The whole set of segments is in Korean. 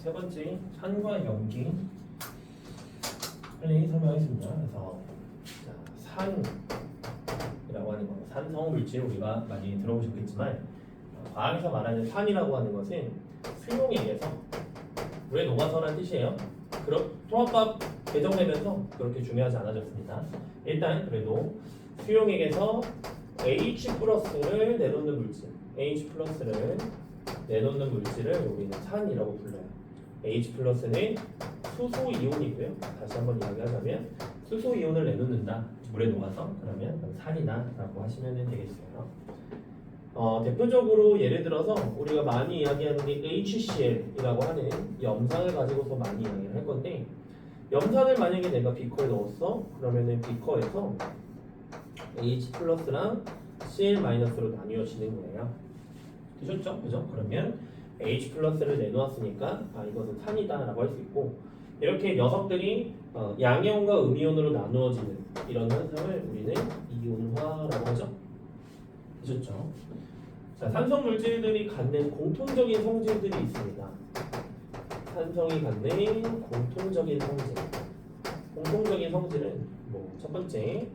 세 번째 산과 염기 빨리 설명하겠습니다. 그래서 자, 산이라고 하는 건 산성 물질 우리가 많이 들어보셨겠지만 과학에서 말하는 산이라고 하는 것은 수용액에서 물에 녹아서라는 뜻이에요. 그럼 통합밥 개정되면서 그렇게 중요하지 않아졌습니다. 일단 그래도 수용액에서 H 플러스를 내놓는 물질, H 플러스를 내놓는 물질을 우리는 산이라고 불러요. H 플러스는 수소 이온이고요. 다시 한번 이야기하자면 수소 이온을 내놓는다. 물에 녹아서 그러면 산이다라고 하시면 되겠어요. 대표적으로 예를 들어서 우리가 많이 이야기하는 게 HCl이라고 하는 염산을 가지고서 많이 이야기를 할 건데 염산을 만약에 내가 비커에 넣었어. 그러면은 비커에서 H 플러스랑 Cl 마이너스로 나뉘어지는 거예요. 되셨죠? 그죠? 그러면 H 플러스를 내놓았으니까 이것은 산이다라고 할 수 있고 이렇게 녀석들이 양이온과 음이온으로 나누어지는 이런 현상을 우리는 이온화라고 하죠. 되셨죠? 자, 산성 물질들이 갖는 공통적인 성질들이 있습니다. 산성이 갖는 공통적인 성질. 공통적인 성질은 첫 번째,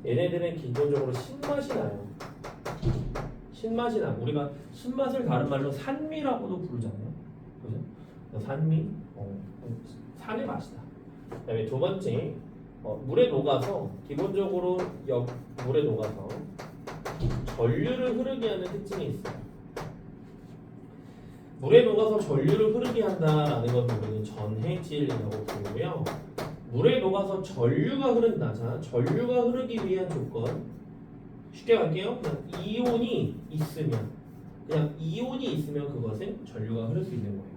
얘네들은 기본적으로 신맛이 나요. 신맛이 나. 우리가 신맛을 다른 말로 산미라고도 부르잖아요. 그죠? 산미, 산의 맛이다. 그다음에 두 번째, 물에 녹아서 기본적으로 물에 녹아서 전류를 흐르게 하는 특징이 있어요. 물에 녹아서 전류를 흐르게 한다라는 것을 우리는 전해질이라고 부르고요. 물에 녹아서 전류가 흐른다. 자, 전류가 흐르기 위한 조건 쉽게 갈게요. 그냥 이온이 있으면 그것은 전류가 흐를 수 있는 거예요.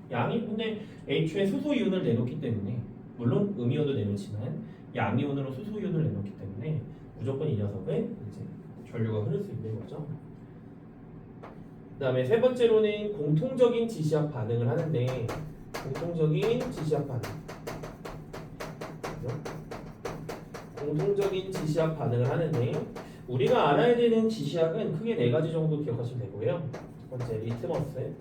양이 근데 H에 수소 이온을 내놓기 때문에 물론 음이온도 내놓지만 양이온으로 수소 이온을 내놓기 때문에 무조건 이 녀석은 이제 전류가 흐를 수 있는 거죠. 그 다음에 세 번째로는 공통적인 지시학 반응을 하는데 공통적인 지시학 반응을 하는데 우리가 알아야 되는 지시학은 크게 네 가지 정도 기억하시면 되고요. 첫 번째 리트머스,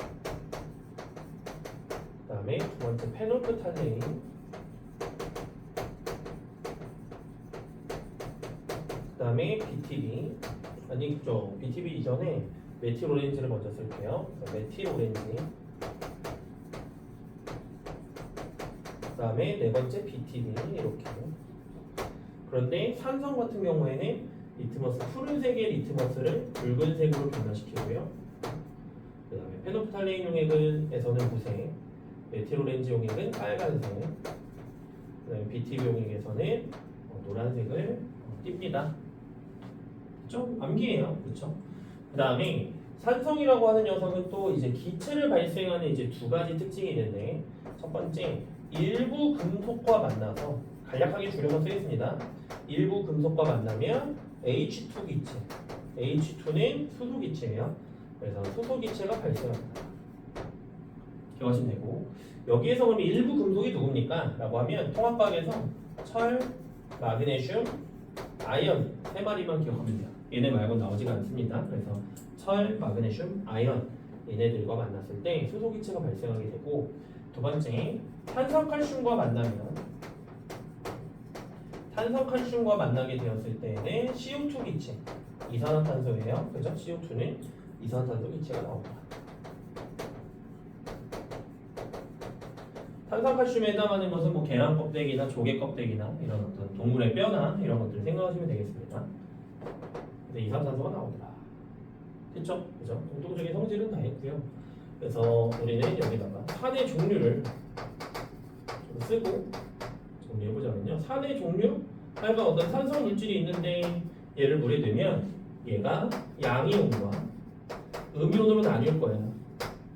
그 다음에 두 번째 페놀프탈레인, 그 다음에 BTB BTB 이전에 메틸오렌지를 먼저 쓸게요. 메틸오렌지, 그 다음에 네 번째 BTB 이렇게. 그런데 산성 같은 경우에는 리트머스 푸른색의 리트머스를 붉은색으로 변화시키고요. 그 다음에 페놀프탈레인 용액에서는 무색, 메틸오렌지 용액은 빨간색, 그 다음에 BTB 용액에서는 노란색을 띱니다. 좀 암기해요, 그렇죠? 그 다음에 산성이라고 하는 녀석은 또 이제 기체를 발생하는 이제 두 가지 특징이 있는데 첫 번째 일부 금속과 만나서 간략하게 줄여서 쓰겠습니다. 일부 금속과 만나면 H2 기체, H2는 수소 기체예요. 그래서 수소 기체가 발생합니다. 기억하시면 되고 여기에서 그럼 일부 금속이 누굽니까? 라고 하면 통합과학에서 철, 마그네슘, 아연 세 마리만 기억하면 돼요. 얘네 말고는 나오지가 않습니다. 그래서 철, 마그네슘, 아연 얘네들과 만났을 때 수소 기체가 발생하게 되고 두 번째 탄산칼슘과 만나게 되었을 때는 CO2 기체, 이산화탄소예요. 그죠? CO2는 이산화탄소 기체가 나옵니다. 탄산칼슘에 해당하는 것은 뭐 계란 껍데기나 조개 껍데기나 이런 어떤 동물의 뼈나 이런 것들 생각하시면 되겠습니다. 근데 이산화탄소가 나옵니다. 됐죠? 그죠? 공통적인 성질은 다 있고요. 그래서 우리는 여기다가 산의 종류를 좀 쓰고 정리해보자면요. 산의 종류? 하여간 어떤 산성 물질이 있는데 얘를 물에 넣으면 얘가 양이온과 음이온으로 나뉠 거예요.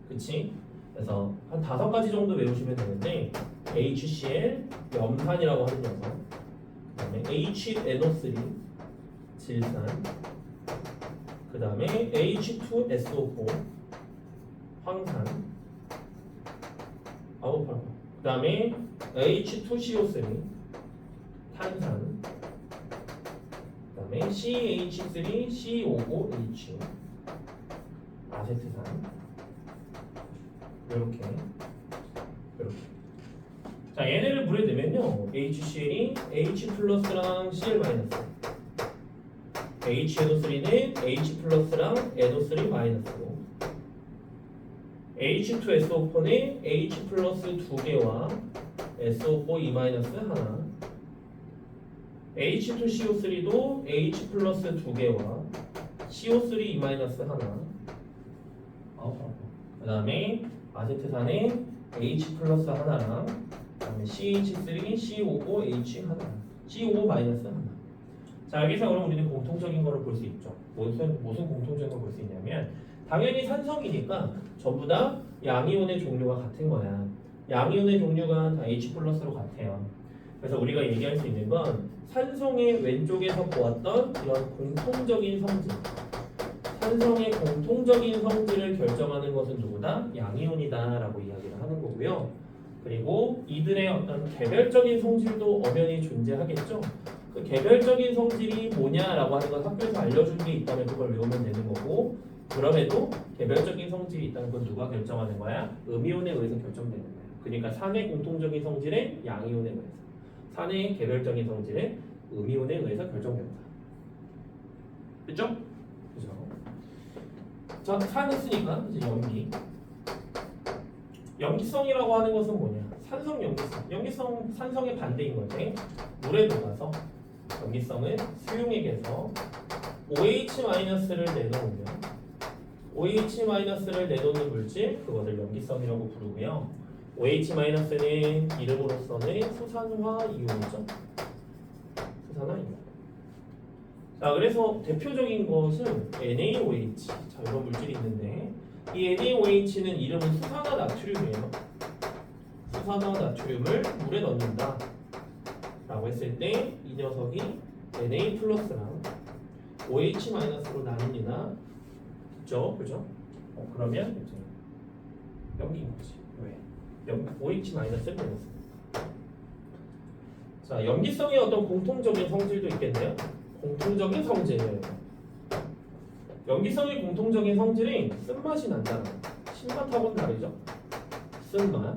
그치? 그래서 한 5가지 정도 외우시면 되는데 HCl, 염산이라고 하는 녀석, 그 다음에 HNO3, 질산, 그 다음에 H2SO4, 황산, 그 다음에 H2CO3, 탄산, 그 다음에 CH3COOH, 아세트산. 이렇게 자, 얘네를 물에 넣으면요. HCl이 H 플러스랑 Cl 마이너스. HNO3는 H 플러스랑 NO3 마이너스고. H2SO4는 H 플러스 2개와 SO4 E 마이너스 하나. H2CO3도 H 플러스 2개와 CO3 E 마이너스 하나. 그 다음에 아세트산에 H 플러스 하나랑 그 다음에 CH3, COO, H 하나, COO 마이너스 하나. 자, 여기서 그럼 우리는 공통적인 거를 볼 수 있죠. 무슨 공통적인 걸 볼 수 있냐면 당연히 산성이니까 전부 다 양이온의 종류가 같은 거야. 양이온의 종류가 다 H 플러스로 같아요. 그래서 우리가 얘기할 수 있는 건 산성의 왼쪽에서 보았던 이런 공통적인 성질, 산성의 공통적인 성질을 결정하는 것은 누구다? 양이온이다라고 이야기를 하는 거고요. 그리고 이들의 어떤 개별적인 성질도 엄연히 존재하겠죠. 그 개별적인 성질이 뭐냐라고 하는 건 학교에서 알려준 게 있다면 그걸 외우면 되는 거고, 그럼에도 개별적인 성질이 있다는 건 누가 결정하는 거야? 음이온에 의해서 결정되는 거야. 그러니까 산의 공통적인 성질은 양이온에 의해서, 산의 개별적인 성질은 음이온에 의해서 결정된다. 그렇죠? 그죠? 자, 산 했으니까 이제 염기. 염기성이라고 하는 것은 뭐냐? 산성 염기성. 염기성 산성의 반대인 거지. 물에 녹아서 염기성은 수용액에서 OH-를 내놓으면 OH-를 내놓는 물질 그것을 염기성이라고 부르고요. OH-는 이름으로서는 수산화 이온이죠. 수산화 이온. 자, 그래서 대표적인 것은 NaOH. 자, 이런 물질이 있는데 이 NaOH는 이름은 수산화 나트륨이에요. 수산화 나트륨을 물에 넣는다 라고 했을 때 이 녀석이 Na 플러스랑 OH-로 나뉩니다. 그죠? 그러면 이제 염기인 거지. 왜? OH-를 내놓습니다. 자, 염기성의 어떤 공통적인 성질도 있겠네요. 공통적인 성질. 염기성의 공통적인 성질은 쓴맛이 난다는 거. 신맛하고는 다르죠. 쓴맛.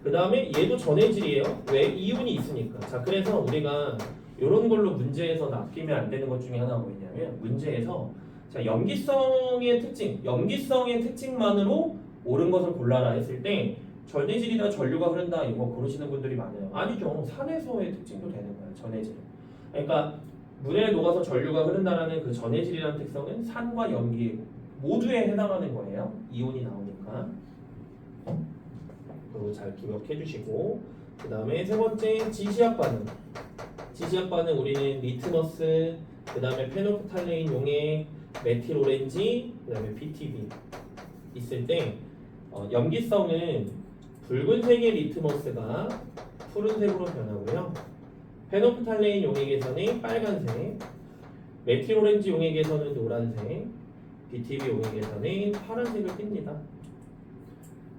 그 다음에 얘도 전해질이에요. 왜? 이온이 있으니까. 자, 그래서 우리가 이런 걸로 문제에서 낚이면 안 되는 것 중에 하나가 뭐냐면 문제에서 자, 염기성의 특징만으로 옳은 것을 골라라 했을 때 전해질이다 전류가 흐른다 이거 고르시는 분들이 많아요. 아니죠. 산에서의 특징도 되는 거예요. 전해질. 그러니까 물에 녹아서 전류가 흐른다라는 그 전해질이라는 특성은 산과 염기 모두에 해당하는 거예요. 이온이 나오니까. 그리고 잘 기억해 주시고, 그 다음에 세 번째 지시학 반응. 지시학 반응 우리는 리트머스, 그 다음에 페노프탈레인 용액, 메틸 오렌지, 그 다음에 BTB 있을 때 염기성은 붉은색의 리트머스가 푸른색으로 변하고요. 페노프탈레인 용액에서는 빨간색, 메틸 오렌지 용액에서는 노란색, BTB 용액에서는 파란색을 띱니다.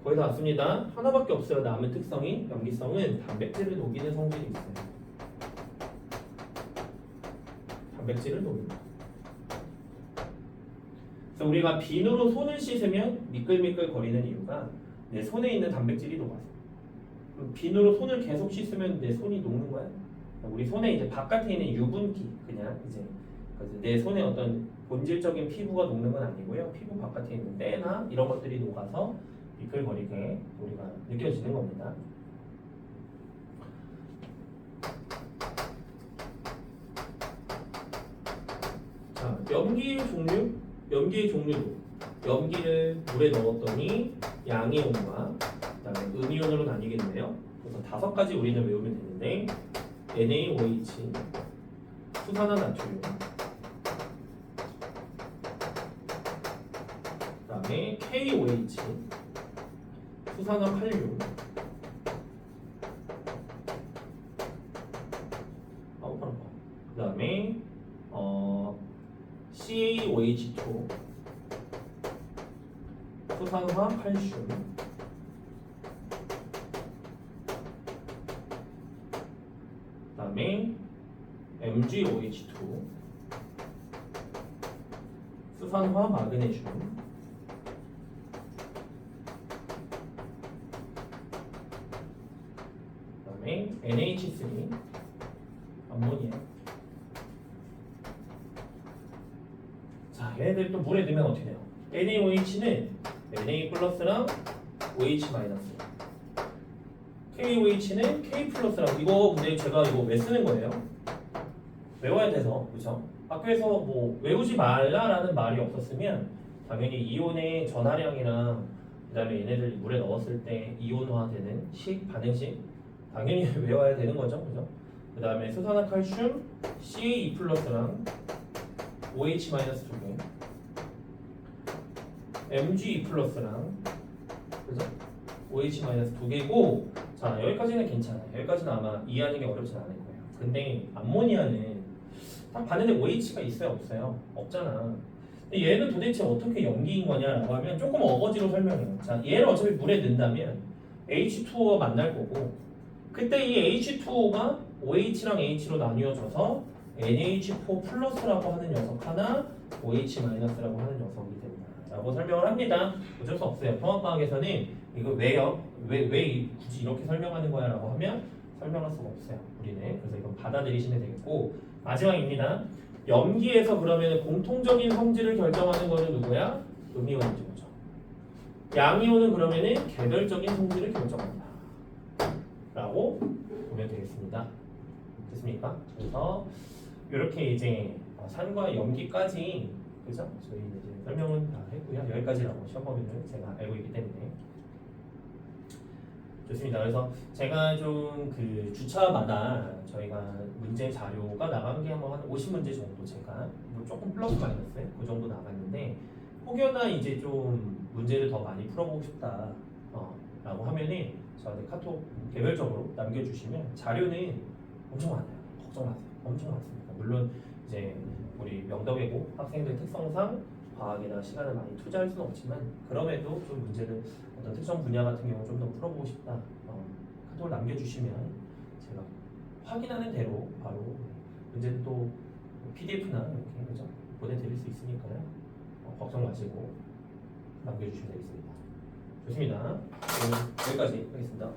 거의 다 왔습니다. 하나밖에 없어요. 남은 특성이 염기성은 단백질을 녹이는 성질이 있어요. 단백질을 녹인다. 그래서 우리가 비누로 손을 씻으면 미끌미끌 거리는 이유가 내 손에 있는 단백질이 녹아서. 비누로 손을 계속 씻으면 내 손이 녹는 거야. 우리 손에 이제 바깥에 있는 유분기 그냥 이제 내 손에 어떤 본질적인 피부가 녹는 건 아니고요. 피부 바깥에 있는 때나 이런 것들이 녹아서 미끌거리게 우리가 느껴지는 겁니다. 자, 염기의 종류도 염기를 물에 넣었더니 양이온과 그다음에 음이온으로 나뉘겠네요. 그래서 5가지 우리는 외우면 되는데 NaOH, 수산화 나트륨, 그다음에 KOH, 수산화 칼륨, 그다음에 CaOH2, 수산화 칼슘, 그다음에 MgOH2, 수산화 마그네슘, 그다음에 다음에 NH3 암모니아. 자, 얘네들 또 물에 넣으면 어떻게 돼요? NaOH는 Na 플러스랑 OH 마이너스, KOH는 K 플러스랑. 이거 근데 제가 이거 왜 쓰는 거예요? 외워야 돼서, 그렇죠? 학교에서 뭐 외우지 말라라는 말이 없었으면 당연히 이온의 전하량이랑 그다음에 얘네들 물에 넣었을 때 이온화되는 식, 반응식 당연히 외워야 되는 거죠, 그죠? 그다음에 수산화칼슘 CA2 플러스랑 OH 마이너스 두 개, MG2 플러스랑, 그죠? OH 마이너스 두 개고, 자 여기까지는 괜찮아요. 여기까지는 아마 이해하는 게 어렵진 않을 거예요. 근데 암모니아는 딱 봤는데 OH가 있어요, 없어요? 없잖아. 근데 얘는 도대체 어떻게 염기인 거냐라고 하면 조금 어거지로 설명해요. 자, 얘를 어차피 물에 넣는다면 H2O가 만날 거고, 그때 이 H2O가 OH랑 H로 나뉘어져서 NH4 플러스라고 하는 녀석 하나, OH 마이너스라고 하는 녀석이 된다라고 설명을 합니다. 어쩔 수 없어요. 통합과학에서는 이거 왜요? 왜 굳이 이렇게 설명하는 거야라고 하면 설명할 수가 없어요, 우리는. 그래서 이건 받아들이시면 되겠고, 마지막입니다. 염기에서 그러면 공통적인 성질을 결정하는 거는 누구야? 음이온이죠, 그죠? 양이온은 그러면은 개별적인 성질을 결정한다 라고 보면 되겠습니다. 됐습니까? 그래서 이렇게 이제 산과 염기까지, 그죠? 저희 이제 설명은 다 했고요. 여기까지라고 시험 범위는 제가 알고 있기 때문에. 좋습니다. 그래서 제가 좀 그 주차마다 저희가 문제 자료가 나간 게 한 50문제 정도, 제가 뭐 조금 플러스 마이너스 그 정도 나갔는데, 혹여나 이제 좀 문제를 더 많이 풀어보고 싶다 라고 하면은 저한테 카톡 개별적으로 남겨주시면 자료는 엄청 많아요. 걱정 마세요. 엄청 많습니다. 물론 이제 우리 명덕외고 학생들 특성상 과학이나 시간을 많이 투자할 수는 없지만, 그럼에도 좀 문제를 어떤 특정 분야 같은 경우 좀 더 풀어보고 싶다, 카톡을 남겨주시면 제가 확인하는 대로 바로 문제도 또 PDF나 이렇게, 그죠? 보내드릴 수 있으니까요. 걱정 마시고 남겨주시면 되겠습니다. 좋습니다. 여기까지 하겠습니다.